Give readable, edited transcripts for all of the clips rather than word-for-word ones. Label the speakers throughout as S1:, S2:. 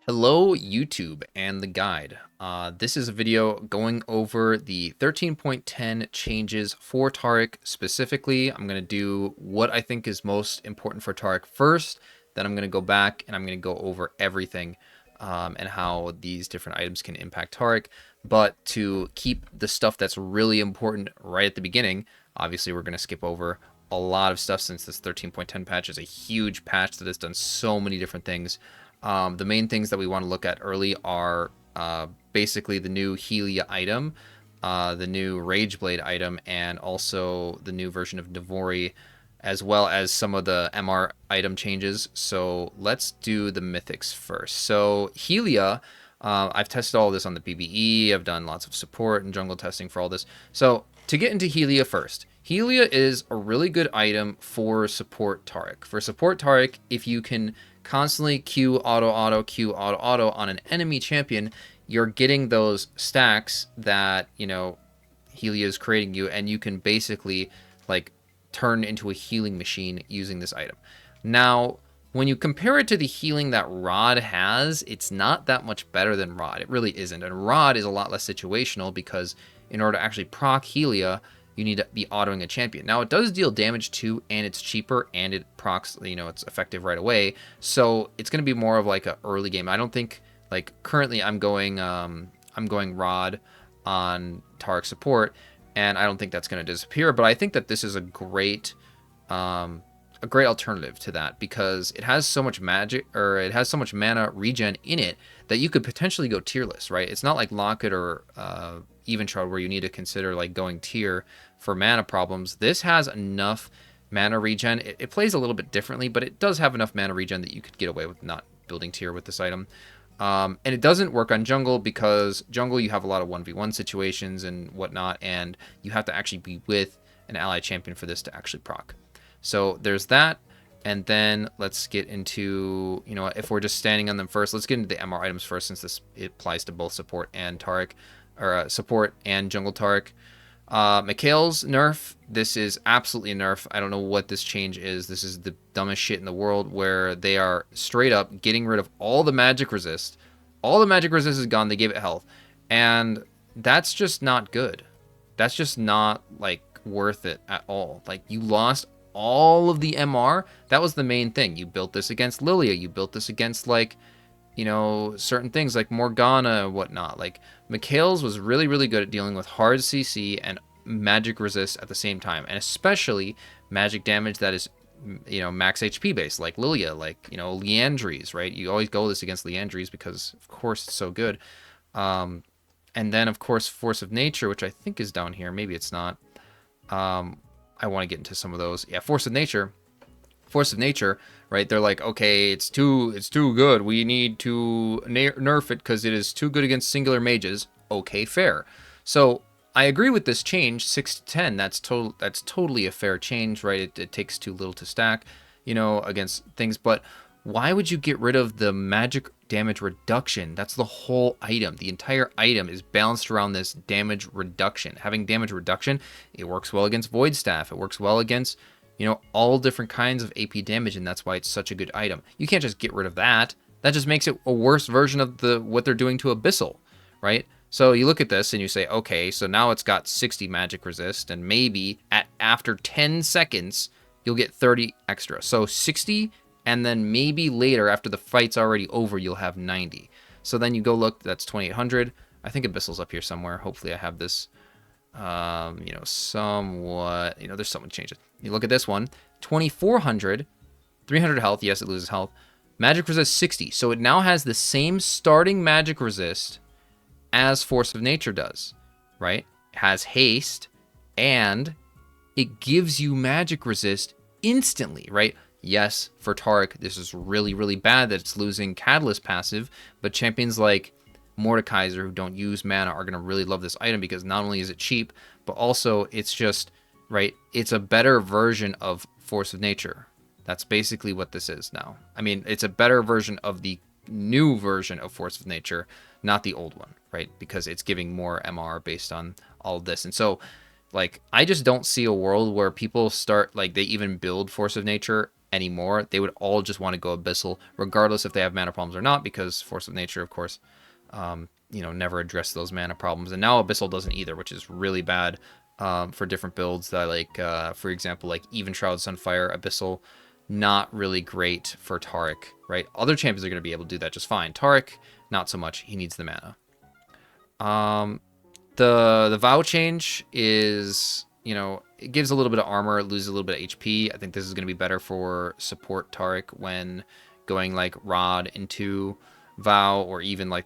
S1: Hello YouTube and the guide. This is a video going over the 13.10 changes for Taric specifically. I'm going to do what I think is most important for Taric first, then I'm going to go back and I'm going to go over everything and how these different items can impact Taric. But to keep the stuff that's really important right at the beginning, obviously we're going to skip over a lot of stuff since this 13.10 patch is a huge patch that has done so many different things. The main things that we want to look at early are basically the new Helia item, the new Rageblade item, and also the new version of Navori, as well as some of the MR item changes. So let's do the mythics first. So Helia, I've tested all this on the PvE. I've done lots of support and jungle testing for all this. So to get into Helia first, Helia is a really good item for support Taric. For support Taric, if you can constantly Q auto on an enemy champion, you're getting those stacks that, Helia is creating you, and you can basically like turn into a healing machine using this item. Now, when you compare it to the healing that Rod has, it's not that much better than Rod. It really isn't. And Rod is a lot less situational because in order to actually proc Helia, you need to be autoing a champion. Now, it does deal damage too, and it's cheaper, and it procs, it's effective right away. So it's going to be more of like an early game. I don't think, like, currently I'm going Rod on Taric support, and I don't think that's going to disappear, but I think that this is a great alternative to that because it has so much magic, or it has so much mana regen in it that you could potentially go tierless, right? It's not like Locket or Even Shroud where you need to consider like going tier for mana problems. This has enough mana regen. It plays a little bit differently, but it does have enough mana regen that you could get away with not building tier with this item. And it doesn't work on jungle because jungle you have a lot of 1v1 situations and whatnot, and you have to actually be with an ally champion for this to actually proc. So there's that. And then let's get into, if we're just standing on them first, let's get into the MR items first since it applies to both support and Taric, or support and jungle Taric. Mikhail's nerf, this is absolutely a nerf. I don't know what this change is. This is the dumbest shit in the world where they are straight up getting rid of all the magic resist. All the magic resist is gone. They gave it health. And that's just not good. That's just not, like, worth it at all. Like, you lost all of the MR. That was the main thing. You built this against Lilia. You built this against, like, certain things like Morgana and whatnot. Like, Mikhail's was really, really good at dealing with hard CC and magic resist at the same time. And especially magic damage that is, max HP based, like Lilia, like, Liandry's, right? You always go this against Liandry's because, of course, it's so good. And then, of course, Force of Nature, which I think is down here. Maybe it's not. I want to get into some of those. Yeah, Force of Nature, right? They're like, okay, it's too good. We need to nerf it because it is too good against singular mages. Okay, fair. So I agree with this change, 6 to 10. That's totally a fair change, right? It takes too little to stack, against things. But why would you get rid of the magic damage reduction? That's the whole item. The entire item is balanced around this damage reduction. Having damage reduction, it works well against Void Staff. It works well against, all different kinds of AP damage, and that's why it's such a good item. You can't just get rid of that. That just makes it a worse version of what they're doing to Abyssal, right? So you look at this and you say, okay, so now it's got 60 magic resist, and maybe after 10 seconds, you'll get 30 extra. So 60, and then maybe later, after the fight's already over, you'll have 90. So then you go look, that's 2,800. I think Abyssal's up here somewhere. Hopefully I have this, somewhat, there's someone change it. You look at this one, 2,400, 300 health. Yes, it loses health. Magic resist 60. So it now has the same starting magic resist as Force of Nature does, right? It has haste, and it gives you magic resist instantly, right? Yes, for Taric, this is really, really bad that it's losing Catalyst passive, but champions like Mordekaiser who don't use mana are going to really love this item because not only is it cheap, but also it's just, right, it's a better version of Force of Nature. That's basically what this is now. I mean, it's a better version of the new version of Force of Nature, not the old one, right? Because it's giving more MR based on all of this. And so, like, I just don't see a world where people start, like, they even build Force of Nature anymore, they would all just want to go Abyssal, regardless if they have mana problems or not, because Force of Nature, of course, never addressed those mana problems. And now Abyssal doesn't either, which is really bad for different builds that like, for example, like Even Shroud, Sunfire, Abyssal, not really great for Taric, right? Other champions are going to be able to do that just fine. Taric, not so much. He needs the mana. The Vow change is, it gives a little bit of armor, it loses a little bit of HP. I think this is going to be better for support Taric when going like Rod into Vow, or even like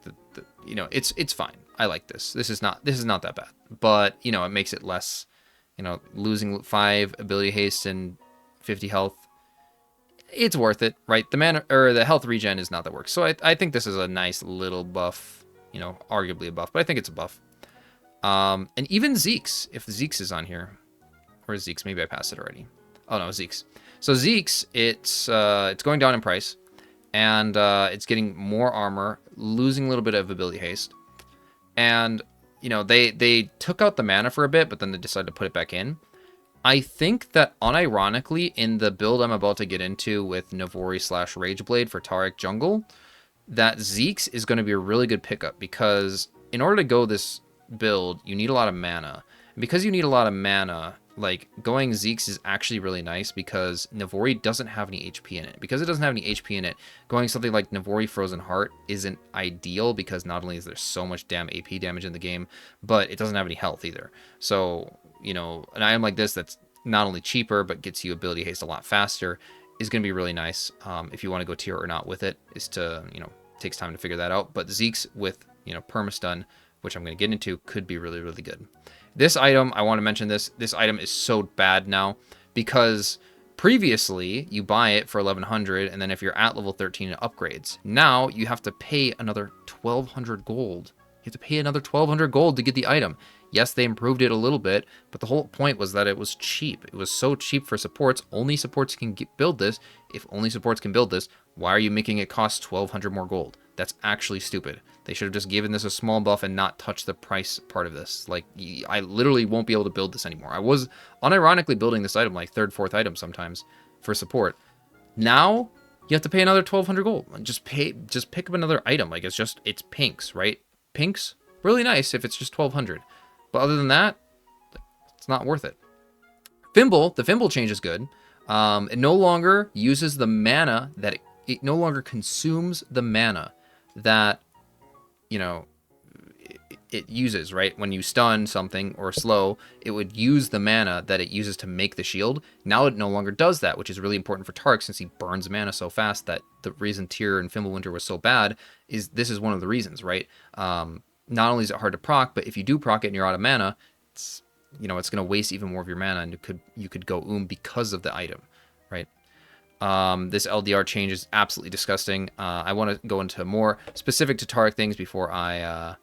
S1: it's fine. I like this. This is not that bad, but it makes it less, losing 5 ability haste and 50 health. It's worth it, right? The mana or the health regen is not that works. So I think this is a nice little buff, arguably a buff, but I think it's a buff. And even Zeke's, if Zeke's is on here, where's Zeke's? Maybe I passed it already. Oh no, Zeke's. So Zeke's, it's going down in price, and it's getting more armor, losing a little bit of ability haste, and they took out the mana for a bit, but then they decided to put it back in. I think that unironically, in the build I'm about to get into with Navori / Rageblade for Taric jungle, that Zeke's is going to be a really good pickup, because in order to go this build, you need a lot of mana. And because you need a lot of mana, like, going Zeke's is actually really nice, because Navori doesn't have any HP in it. Because it doesn't have any HP in it, going something like Navori Frozen Heart isn't ideal, because not only is there so much damn AP damage in the game, but it doesn't have any health either. So, an item like this that's not only cheaper, but gets you ability haste a lot faster, is going to be really nice. If you want to go tier or not with it, is to, takes time to figure that out. But Zeke's with, permastun, which I'm going to get into, could be really, really good. This item, I want to mention this item is so bad now, because previously you buy it for 1100, and then if you're at level 13 it upgrades. Now you have to pay another 1200 gold. You have to pay another 1200 gold to get the item. Yes, they improved it a little bit, but the whole point was that it was cheap. It was so cheap for supports. Only supports can build this. If only supports can build this, why are you making it cost 1200 more gold? That's actually stupid. They should have just given this a small buff and not touched the price part of this. Like, I literally won't be able to build this anymore. I was unironically building this item like 3rd, 4th item sometimes for support. Now you have to pay another 1200 gold. Just pick up another item. Like, it's pinks, right? Pinks, really nice if it's just 1200. But other than that, it's not worth it. Fimble, the Fimble change is good. It no longer uses the mana that it no longer consumes the mana that, it uses, right? When you stun something or slow, it would use the mana that it uses to make the shield. Now it no longer does that, which is really important for Taric, since he burns mana so fast. That the reason Tyr and Fimbulwinter was so bad is this is one of the reasons, right? Not only is it hard to proc, but if you do proc it and you're out of mana, it's going to waste even more of your mana, and you could go because of the item, right? This LDR change is absolutely disgusting. I want to go into more specific to Taric things before I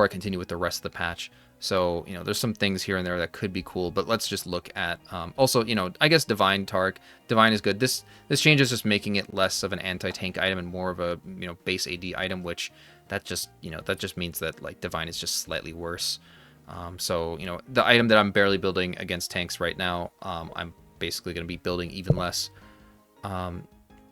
S1: continue with the rest of the patch. So, there's some things here and there that could be cool, but let's just look at, also, I guess Divine Taric. Divine is good. This change is just making it less of an anti-tank item and more of a, base AD item, which that just means that, like, Divine is just slightly worse. So, the item that I'm barely building against tanks right now, I'm basically going to be building even less.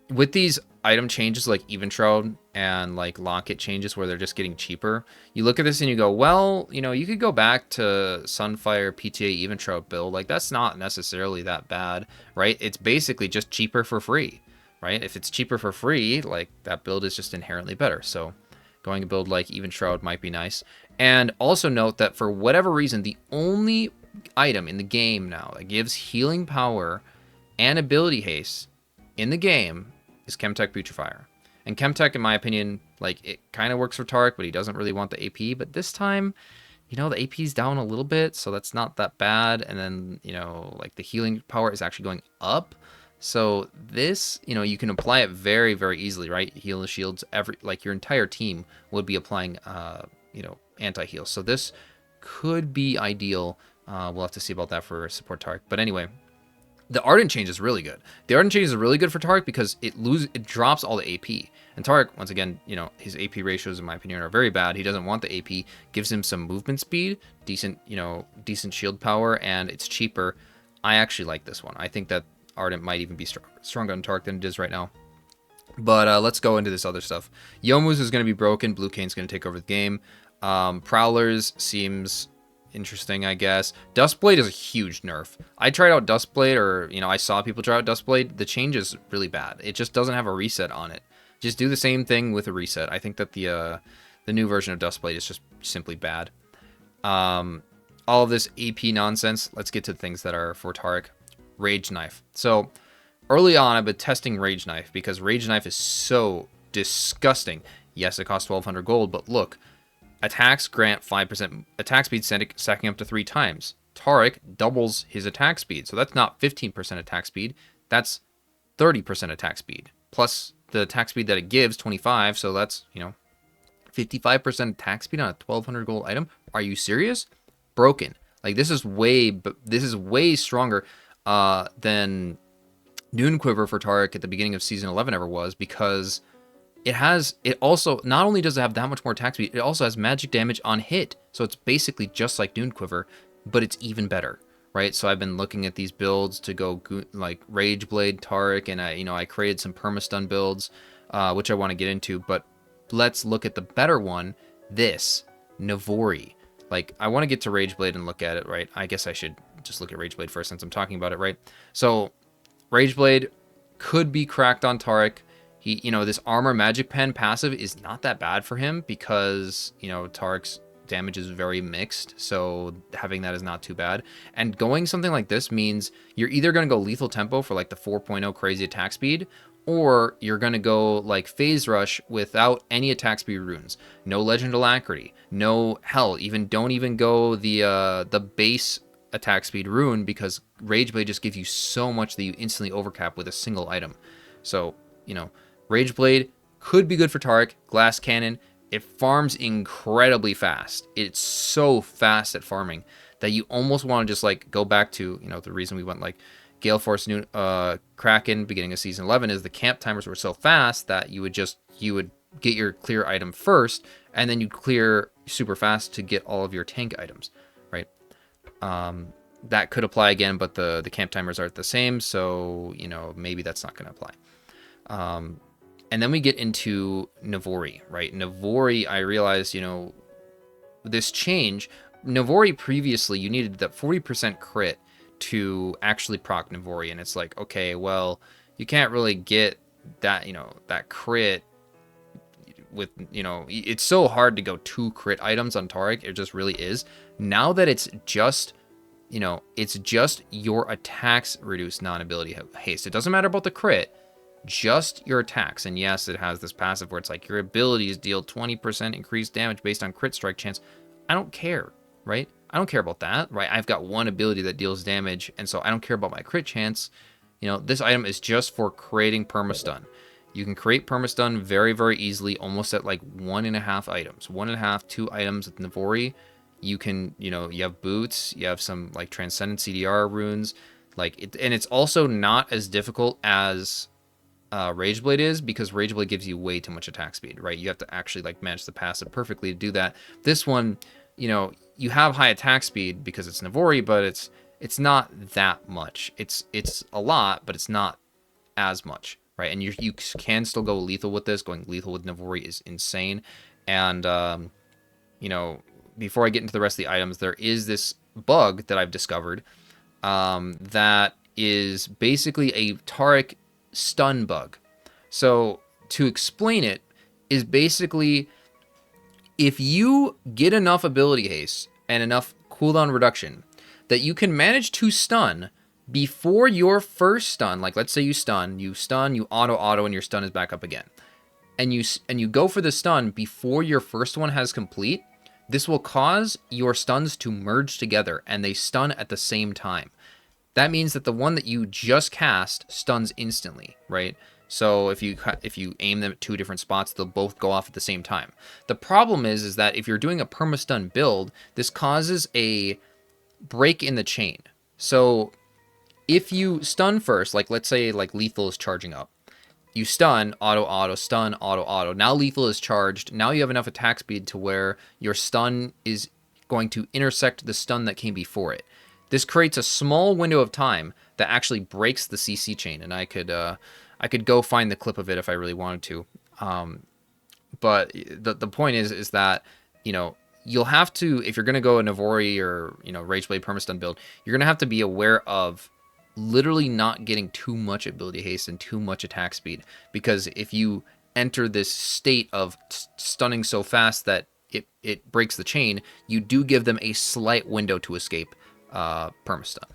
S1: With these item changes like Even Shroud and like Locket changes where they're just getting cheaper, you look at this and you go, well, you could go back to Sunfire PTA Even Shroud build. Like, that's not necessarily that bad, right? It's basically just cheaper for free, right? If it's cheaper for free, like, that build is just inherently better. So going a build like Even Shroud might be nice. And also note that for whatever reason, the only item in the game now that gives healing power and ability haste in the game is Chemtech Putrefier. And Chemtech, in my opinion, like, it kind of works for Taric, but he doesn't really want the AP. But this time, the AP's down a little bit, so that's not that bad. And then, like, the healing power is actually going up. So this, you can apply it very, very easily, right? Heal the shields, your entire team would be applying, anti-heal. So this could be ideal. We'll have to see about that for support Taric. But anyway, the Ardent change is really good. The Ardent change is really good for Taric because it drops all the AP. And Taric, once again, his AP ratios, in my opinion, are very bad. He doesn't want the AP. Gives him some movement speed, decent shield power, and it's cheaper. I actually like this one. I think that Ardent might even be stronger on Taric than it is right now. But let's go into this other stuff. Youmuu's is going to be broken. Blue Kane's going to take over the game. Prowlers seems interesting, I guess. Duskblade is a huge nerf. I tried out Duskblade, or, you know, I saw people try out Duskblade. The change is really bad. It just doesn't have a reset on it. Just do the same thing with a reset. I think that the new version of Duskblade is just simply bad. All of this AP nonsense. Let's get to things that are for Taric. Rage Knife. So early on, I've been testing Rage Knife because Rage Knife is so disgusting. Yes, it costs 1,200 gold, but look, attacks grant 5% attack speed, stacking up to 3 times. Taric doubles his attack speed, so that's not 15% attack speed, that's 30% attack speed. Plus the attack speed that it gives, 25, so that's, you know, 55% attack speed on a 1,200 gold item. Are you serious? Broken. Like, this is way stronger than Noon Quiver for Taric at the beginning of Season 11 ever was, because it also, not only does it have that much more attack speed, it also has magic damage on hit. So it's basically just like Noon Quiver, but it's even better, right? So I've been looking at these builds to go like Rageblade, Taric, and I created some permastun builds, which I want to get into. But let's look at the better one, this Navori. Like, I want to get to Rageblade and look at it, right? I guess I should just look at Rageblade first since I'm talking about it, right? So Rageblade could be cracked on Taric. He, you know, this armor magic pen passive is not that bad for him because, you know, Taric's damage is very mixed, so having that is not too bad. And going something like this means you're either going to go lethal tempo for like the 4.0 crazy attack speed, or you're going to go like phase rush without any attack speed runes, no legend alacrity, no, hell, don't even go the base attack speed rune, because Rageblade just gives you so much that you instantly overcap with a single item. So, you know, Rageblade could be good for Taric. Glass Cannon, it farms incredibly fast. It's so fast at farming that you almost want to just like go back to, you know, the reason we went like Gale Force, Kraken beginning of Season 11 is the camp timers were so fast that you would get your clear item first, and then you'd clear super fast to get all of your tank items, right? That could apply again, but the camp timers aren't the same, so, you know, maybe that's not going to apply. And then we get into Navori, right? Navori, I realized, you know, this change, Navori previously, you needed that 40% crit to actually proc Navori, and it's like, okay, well, you can't really get that, you know, that crit with, you know, it's so hard to go 2 crit items on Taric, it just really is. Now that it's just, you know, it's just your attacks reduce non-ability haste. It doesn't matter about the crit, just your attacks. And yes, it has this passive where it's like your abilities deal 20% increased damage based on crit strike chance. I don't care, right? I don't care about that, right? I've got one ability that deals damage, and so I don't care about my crit chance. You know, this item is just for creating permastun. You can create permastun very, very easily, almost at like 1.5 items. 1.5, 2 items with Navori. You can, you know, you have boots, you have some like transcendent CDR runes, like and it's also not as difficult as Rageblade is, because Rageblade gives you way too much attack speed, right? You have to actually like manage the passive perfectly to do that. This one, you know, you have high attack speed because it's Navori, but it's not that much. It's a lot, but it's not as much, right? And you can still go lethal with this. Going lethal with Navori is insane. And you know, before I get into the rest of the items, there is this bug that I've discovered that is basically a Taric stun bug. So to explain it is basically, if you get enough ability haste and enough cooldown reduction that you can manage to stun before your first stun, like let's say you auto, and your stun is back up again, and you go for the stun before your first one has complete, this will cause your stuns to merge together and they stun at the same time. That means that the one that you just cast stuns instantly, right? So if you aim them at 2 different spots, they'll both go off at the same time. The problem is that if you're doing a permastun build, this causes a break in the chain. So if you stun first, like let's say like lethal is charging up, you stun, auto, stun, auto. Now lethal is charged. Now you have enough attack speed to where your stun is going to intersect the stun that came before it. This creates a small window of time that actually breaks the CC chain, and I could go find the clip of it if I really wanted to. But the point is that, you know, you'll have to, if you're going to go a Navori or, you know, Rageblade permastun build, you're going to have to be aware of literally not getting too much ability haste and too much attack speed, because if you enter this state of stunning so fast that it breaks the chain, you do give them a slight window to escape permastun.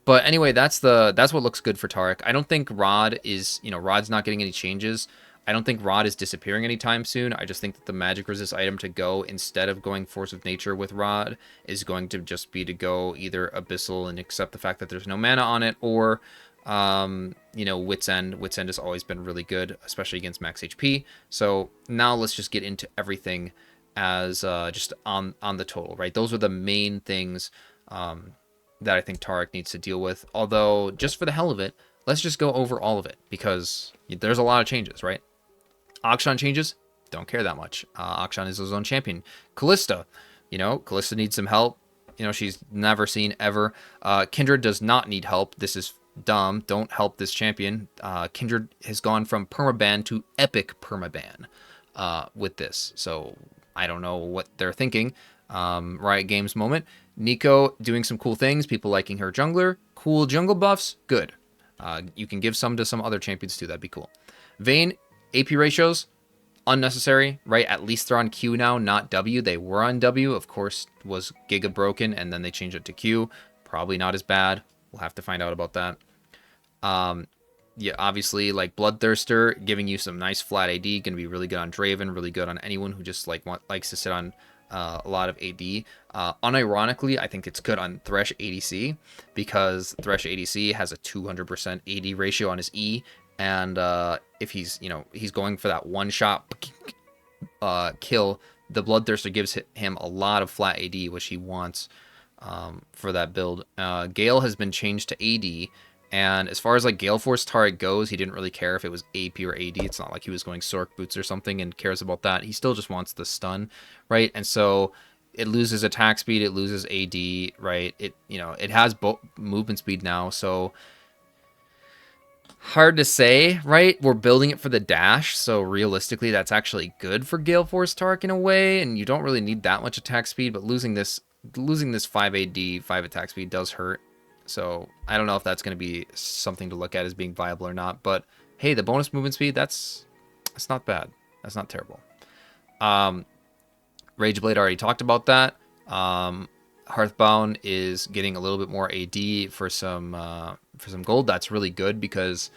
S1: But anyway, that's what looks good for Taric. I don't think Rod is, you know, Rod's not getting any changes. I don't think Rod is disappearing anytime soon. I just think that the magic resist item to go instead of going Force of Nature with Rod is going to just be to go either Abyssal and accept the fact that there's no mana on it, or you know, Wit's End. Wit's End has always been really good, especially against max HP. So now let's just get into everything as just on the total, right? Those are the main things that I think Taric needs to deal with. Although, just for the hell of it, let's just go over all of it, because there's a lot of changes, right? Akshan changes, don't care that much. Akshan is his own champion. Callista, you know, Callista needs some help. You know, she's never seen ever. Kindred does not need help. This is dumb. Don't help this champion. Kindred has gone from permaban to epic permaban with this. So I don't know what they're thinking. Riot Games moment. Nico doing some cool things. People liking her jungler. Cool jungle buffs. Good. You can give some to some other champions too. That'd be cool. Vayne, AP ratios, unnecessary, right? At least they're on Q now, not W. They were on W. Of course, was Giga broken, and then they changed it to Q. Probably not as bad. We'll have to find out about that. Yeah, obviously, like Bloodthirster, giving you some nice flat AD, going to be really good on Draven, really good on anyone who just likes to sit on a lot of AD. Unironically, I think it's good on Thresh ADC, because Thresh ADC has a 200% AD ratio on his E, and if he's, you know, he's going for that one-shot kill, the Bloodthirster gives him a lot of flat AD, which he wants for that build. Gale has been changed to AD, and as far as like Gale Force Taric goes, he didn't really care if it was AP or AD. It's not like he was going Sork Boots or something and cares about that. He still just wants the stun, right? And so it loses attack speed, it loses AD, right? It, you know, it has both movement speed now, so hard to say, right? We're building it for the dash, so realistically that's actually good for Gale Force Taric in a way, and you don't really need that much attack speed, but losing this 5 AD, 5 attack speed does hurt. So I don't know if that's going to be something to look at as being viable or not, but hey, the bonus movement speed, that's not bad. That's not terrible. Rageblade already talked about that. Hearthbound is getting a little bit more AD for some gold. That's really good, because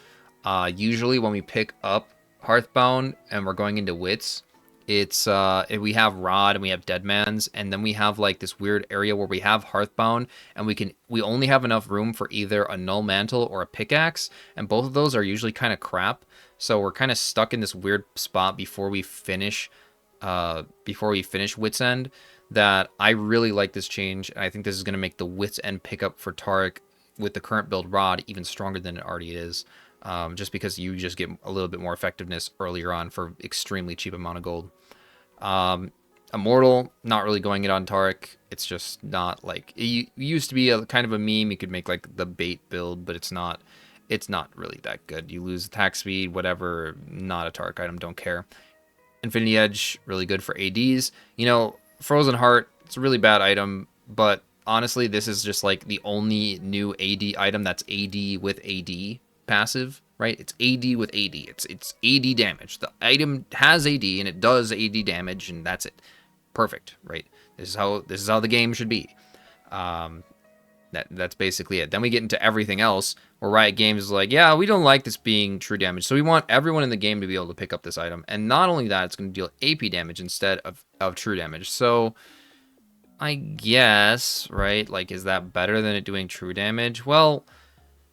S1: usually when we pick up Hearthbound and we're going into Wits, it's we have Rod and we have Deadman's, and then we have like this weird area where we have Hearthbound, and we only have enough room for either a Null Mantle or a Pickaxe, and both of those are usually kind of crap. So we're kind of stuck in this weird spot before we finish Wits End. That I really like this change, and I think this is going to make the Wits End pickup for Taric with the current build Rod even stronger than it already is, just because you just get a little bit more effectiveness earlier on for extremely cheap amount of gold. Immortal, not really going it on Taric. It's just not like, it used to be a kind of a meme. You could make like the bait build, but it's not really that good. You lose attack speed, whatever, not a Taric item, don't care. Infinity Edge, really good for ADs. You know, Frozen Heart, it's a really bad item, but honestly, this is just like the only new AD item that's AD with AD passive, right? It's AD with AD. It's AD damage. The item has AD and it does AD damage, and that's it. Perfect, right? This is how the game should be. That's basically it. Then we get into everything else, where Riot Games is like, yeah, we don't like this being true damage, so we want everyone in the game to be able to pick up this item. And not only that, it's going to deal AP damage instead of true damage. So I guess, right, like, is that better than it doing true damage? Well,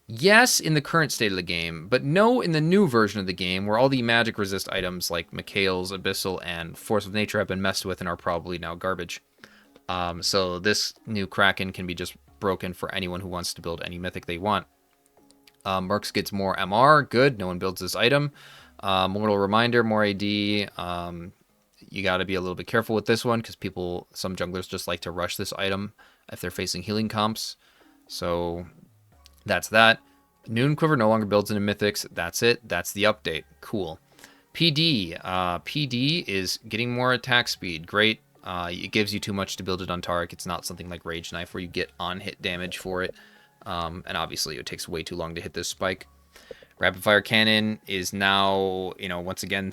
S1: yes, in the current state of the game, but no in the new version of the game, where all the magic resist items like Mikhail's, Abyssal, and Force of Nature have been messed with and are probably now garbage. So this new Kraken can be just broken for anyone who wants to build any mythic they want. Mercs gets more MR, good, no one builds this item. Mortal Reminder, more AD. You got to be a little bit careful with this one, because some junglers just like to rush this item if they're facing healing comps. So that's that. Noon Quiver no longer builds into Mythics. That's it. That's the update. Cool. PD. PD is getting more attack speed. Great. It gives you too much to build it on Taric. It's not something like Rage Knife where you get on-hit damage for it. And obviously it takes way too long to hit this spike. Rapid Fire Cannon is now, once again,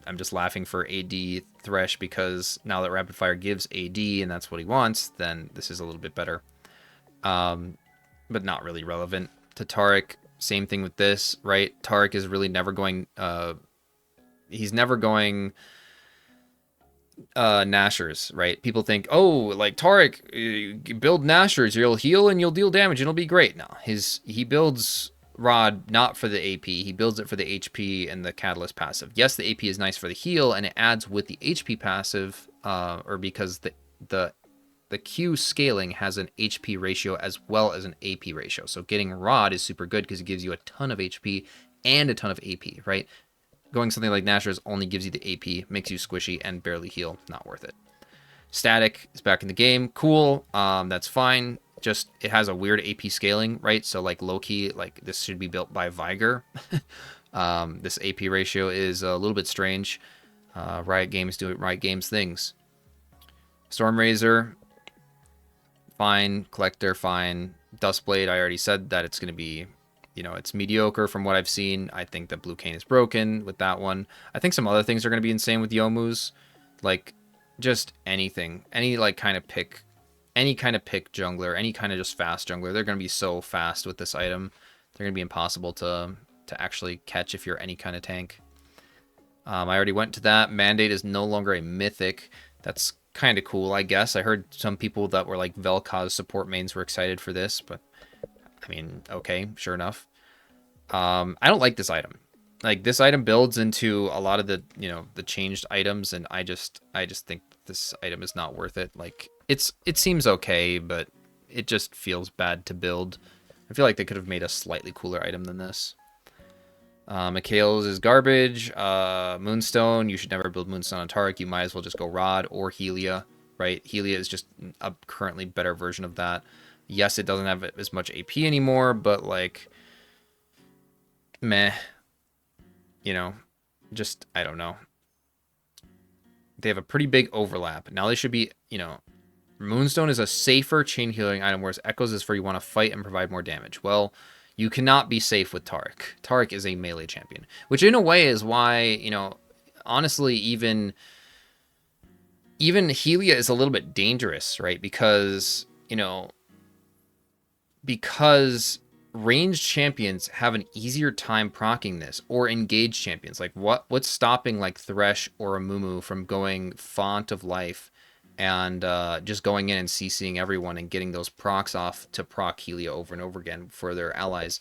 S1: I'm just laughing for AD Thresh because now that Rapid Fire gives AD and that's what he wants, then this is a little bit better. But not really relevant to Taric. Same thing with this, right? Taric is really never going, he's never going Nashers, right? People think, oh, like Taric, you build Nashers, you'll heal and you'll deal damage and it'll be great. No, he builds Rod not for the AP, he builds it for the HP and the Catalyst passive. Yes, the AP is nice for the heal and it adds with the HP passive, or because the Q scaling has an HP ratio as well as an AP ratio. So getting Rod is super good because it gives you a ton of HP and a ton of AP, right? Going something like Nashers only gives you the AP, makes you squishy and barely heal. Not worth it. Static is back in the game. Cool. That's fine. Just it has a weird AP scaling, right? So like low-key, like this should be built by Viger. This AP ratio is a little bit strange. Riot Games do Riot Games things. Stormrazor, fine. Collector, fine. Dustblade, I already said that it's going to be, it's mediocre from what I've seen. I think that Blue Cane is broken with that one. I think some other things are going to be insane with Yomu's. Like, just anything. Any kind of pick jungler, any kind of just fast jungler. They're going to be so fast with this item. They're going to be impossible to actually catch if you're any kind of tank. I already went to that. Mandate is no longer a mythic. That's kind of cool, I guess. I heard some people that were like Vel'Koz support mains were excited for this, but I mean, okay, sure enough. I don't like this item. Like this item builds into a lot of the, the changed items, and I just think this item is not worth it. Like it seems okay, but it just feels bad to build. I feel like they could have made a slightly cooler item than this. Mikhail's is garbage. Moonstone, you should never build Moonstone on Taric. You might as well just go Rod or Helia, right? Helia is just a currently better version of that. Yes, it doesn't have as much AP anymore, but like, meh. Just, I don't know. They have a pretty big overlap. Now they should be, Moonstone is a safer chain healing item, whereas Echoes is for you want to fight and provide more damage. Well, you cannot be safe with Taric. Taric is a melee champion, which in a way is why, honestly, even Helia is a little bit dangerous, right? Because, because ranged champions have an easier time proccing this, or engaged champions. Like what's stopping like Thresh or a Mumu from going Font of Life and just going in and CCing everyone and getting those procs off to proc Helia over and over again for their allies?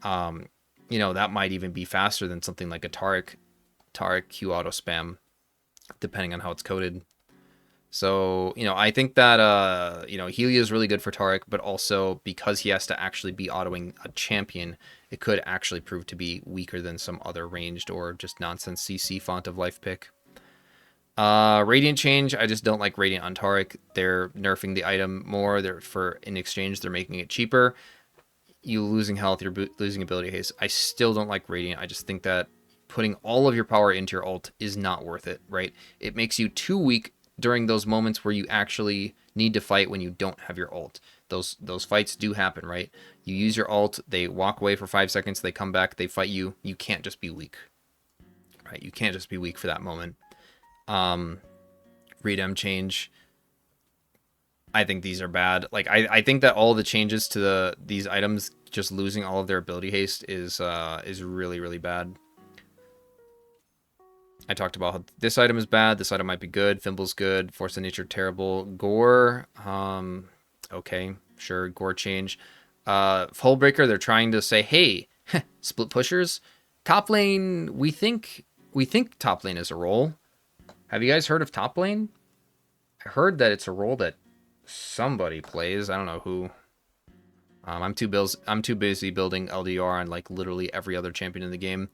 S1: That might even be faster than something like a Taric Q auto spam, depending on how it's coded. So, I think that, Helia is really good for Taric, but also because he has to actually be autoing a champion, it could actually prove to be weaker than some other ranged or just nonsense CC Font of Life pick. Radiant change, I just don't like Radiant on Taric. They're nerfing the item more. In exchange, they're making it cheaper. You losing health, you're losing ability haste. I still don't like Radiant. I just think that putting all of your power into your ult is not worth it, right? It makes you too weak during those moments where you actually need to fight when you don't have your ult. Those fights do happen, right? You use your ult, they walk away for 5 seconds, they come back, they fight you. You can't just be weak, right? You can't just be weak for that moment. Redem change, I think these are bad. Like I think that all the changes to these items, just losing all of their ability haste is really, really bad. I talked about how this item is bad. This item might be good. Fimble's good. Force of Nature terrible. Gore, okay, sure. Gore change. Hullbreaker, they're trying to say, hey, split pushers. Top lane, we think top lane is a role. Have you guys heard of top lane? I heard that it's a role that somebody plays. I don't know who. I'm too busy building LDR on like literally every other champion in the game.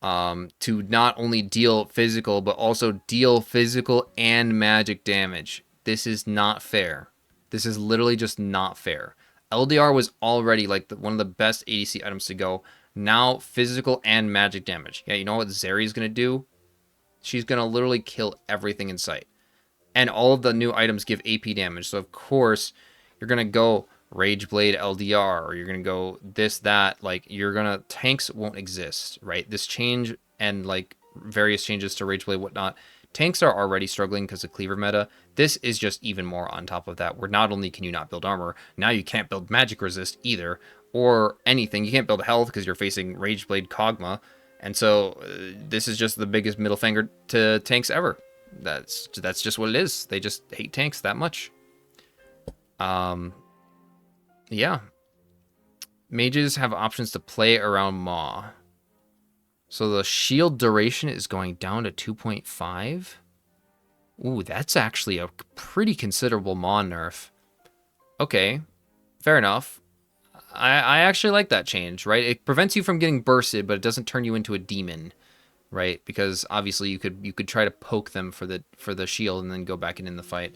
S1: To not only deal physical, but also deal physical and magic damage. This is not fair. This is literally just not fair. LDR was already like one of the best ADC items to go. Now physical and magic damage. Yeah, you know what Zeri's gonna do? She's gonna literally kill everything in sight. And all of the new items give AP damage. So of course you're gonna go Rageblade LDR, or you're gonna go this, that. Like you're gonna tanks won't exist, right? This change and like various changes to Rageblade, whatnot. Tanks are already struggling because of cleaver meta. This is just even more on top of that, where not only can you not build armor, now you can't build magic resist either, or anything. You can't build health because you're facing Rageblade Kog'Maw. And so this is just the biggest middle finger to tanks ever. That's just what it is. They just hate tanks that much. Yeah. Mages have options to play around Maw. So the shield duration is going down to 2.5. Ooh, that's actually a pretty considerable Maw nerf. Okay, fair enough. I actually like that change, right? It prevents you from getting bursted, but it doesn't turn you into a demon, right? Because obviously you could try to poke them for the shield and then go back in the fight.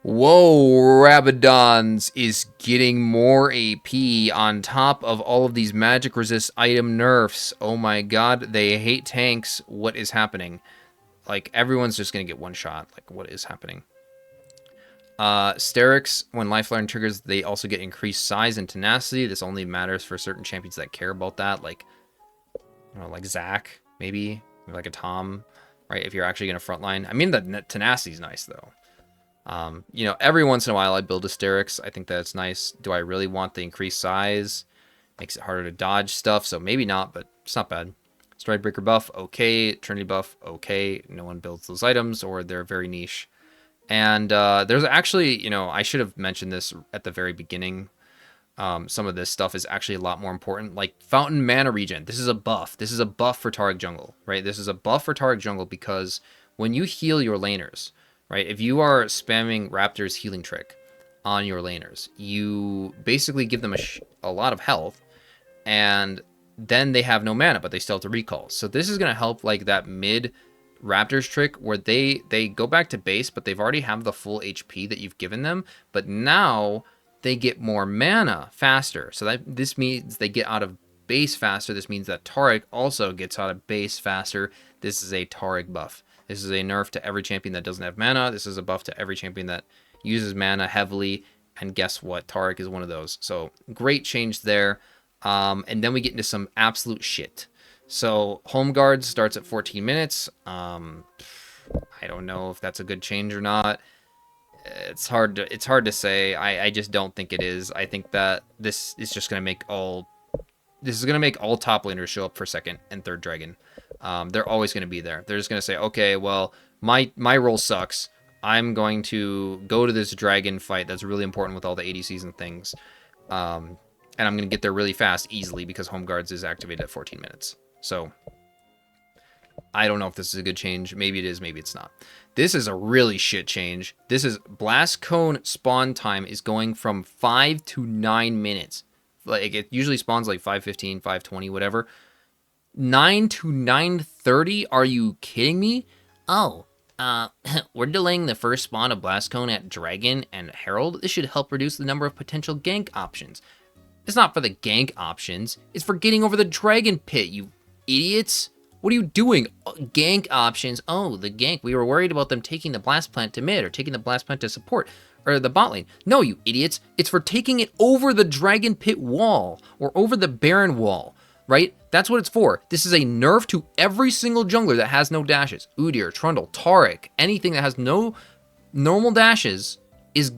S1: Whoa, Rabadon's is getting more AP on top of all of these magic resist item nerfs. Oh my god, they hate tanks. What is happening? Like, everyone's just gonna get one shot. Like, what is happening? Tarics, when Lifeline triggers, they also get increased size and tenacity. This only matters for certain champions that care about that. Like, you know, like Zac, maybe like a Tom, right? If you're actually gonna frontline. I mean, the tenacity is nice though. You know, every once in a while I build Tarics. I think that's nice. Do I really want the increased size? Makes it harder to dodge stuff, so maybe not, but it's not bad. Stridebreaker buff, okay. Trinity buff, okay. No one builds those items, or they're very niche. And there's actually, you know, I should have mentioned this at the very beginning. Some of this stuff is actually a lot more important, like Fountain Mana Regen. This is a buff. This is a buff for Taric jungle, right? This is a buff for Taric jungle because when you heal your laners, right? If you are spamming Raptor's healing trick on your laners, you basically give them a lot of health, and then they have no mana, but they still have to recall. So this is going to help like that mid Raptor's trick where they go back to base, but they've already have the full HP that you've given them, but now they get more mana faster. So this means they get out of base faster. This means that Taric also gets out of base faster. This is a Taric buff. This is a nerf to every champion that doesn't have mana. This is a buff to every champion that uses mana heavily. And guess what? Taric is one of those. So great change there. And then we get into some absolute shit. So Home Guard starts at 14 minutes. I don't know if that's a good change or not. It's hard to say. I just don't think it is. I think that this is just going to make all top laners show up for second and third dragon. They're always going to be there. They're just going to say, okay, well, my role sucks. I'm going to go to this dragon fight that's really important with all the ADCs and things. And I'm going to get there really fast, easily, because Home Guards is activated at 14 minutes. So, I don't know if this is a good change. Maybe it is, maybe it's not. This is a really shit change. This is Blast Cone spawn time is going from 5 to 9 minutes. Like, it usually spawns like 5:15, 5:20, whatever. 9 to 9:30? Are you kidding me? Oh, we're delaying the first spawn of Blast Cone at Dragon and Herald. This should help reduce the number of potential gank options. It's not for the gank options. It's for getting over the Dragon Pit, you idiots. What are you doing? Gank options. Oh, the gank. We were worried about them taking the Blast Plant to mid or taking the Blast Plant to support or the bot lane. No, you idiots. It's for taking it over the Dragon Pit wall or over the Baron wall, right? That's what it's for. This is a nerf to every single jungler that has no dashes. Udyr, Trundle, Taric, anything that has no normal dashes is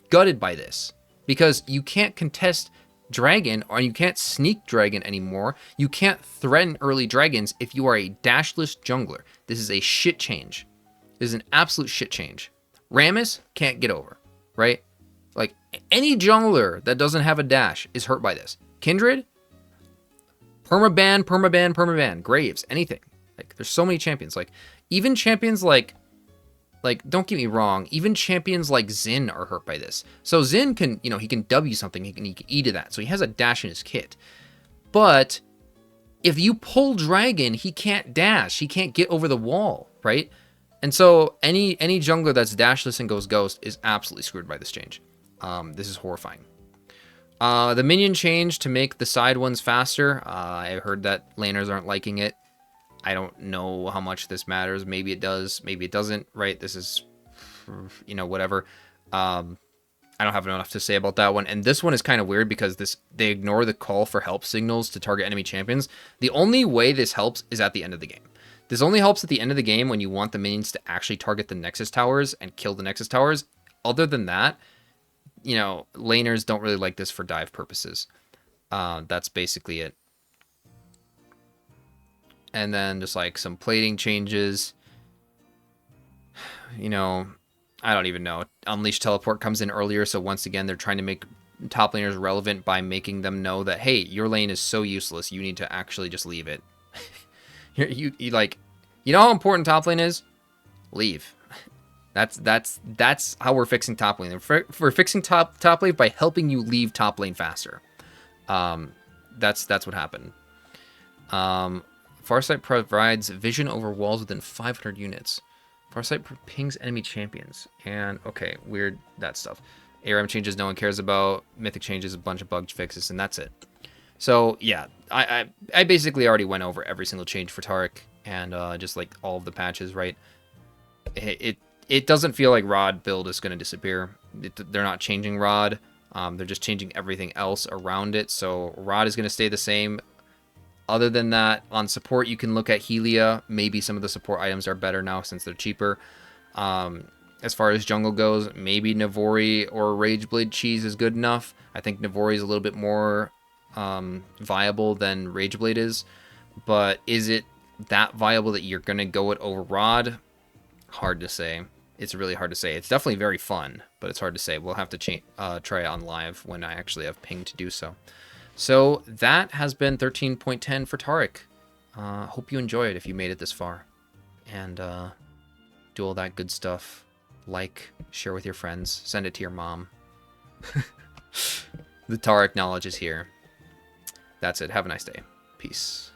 S1: gutted by this because you can't contest Dragon, or you can't sneak Dragon anymore. You can't threaten early dragons if you are a dashless jungler. This is a shit change. This is an absolute shit change. Rammus can't get over, right? Like, any jungler that doesn't have a dash is hurt by this. Kindred, permaban, permaban, permaban. Graves, anything. Like, there's so many champions. Like, even champions like, don't get me wrong, even champions like Xin are hurt by this. So Xin can, you know, he can W something, he can E to that. So he has a dash in his kit. But if you pull Dragon, he can't dash. He can't get over the wall, right? And so any jungler that's dashless and goes ghost is absolutely screwed by this change. This is horrifying. The minion change to make the side ones faster. I heard that laners aren't liking it. I don't know how much this matters. Maybe it does, maybe it doesn't, right? This is, you know, whatever. I don't have enough to say about that one. And this one is kind of weird because they ignore the call for help signals to target enemy champions. The only way this helps is at the end of the game. This only helps at the end of the game when you want the minions to actually target the Nexus towers and kill the Nexus towers. Other than that, you know, laners don't really like this for dive purposes. That's basically it. And then just like some plating changes. You know, I don't even know. Unleash Teleport comes in earlier, so once again, they're trying to make top laners relevant by making them know that, hey, your lane is so useless, you need to actually just leave it. you like, you know how important top lane is? Leave. That's how we're fixing top lane. We're fixing top lane by helping you leave top lane faster. That's what happened. Farsight provides vision over walls within 500 units. Farsight pings enemy champions. And, okay, weird, that stuff. ARM changes no one cares about. Mythic changes a bunch of bug fixes, and that's it. So, yeah, I basically already went over every single change for Taric, and just, like, all of the patches, right? It doesn't feel like Rod build is going to disappear. They're not changing Rod. They're just changing everything else around it. So, Rod is going to stay the same. Other than that, on support, you can look at Helia. Maybe some of the support items are better now since they're cheaper. As far as jungle goes, maybe Navori or Rageblade cheese is good enough. I think Navori is a little bit more viable than Rageblade is. But is it that viable that you're going to go it over Rod? Hard to say. It's really hard to say. It's definitely very fun, but it's hard to say. We'll have to try it on live when I actually have ping to do so. So that has been 13.10 for Taric. Hope you enjoy it if you made it this far. And do all that good stuff. Like, share with your friends, send it to your mom. The Taric knowledge is here. That's it. Have a nice day. Peace.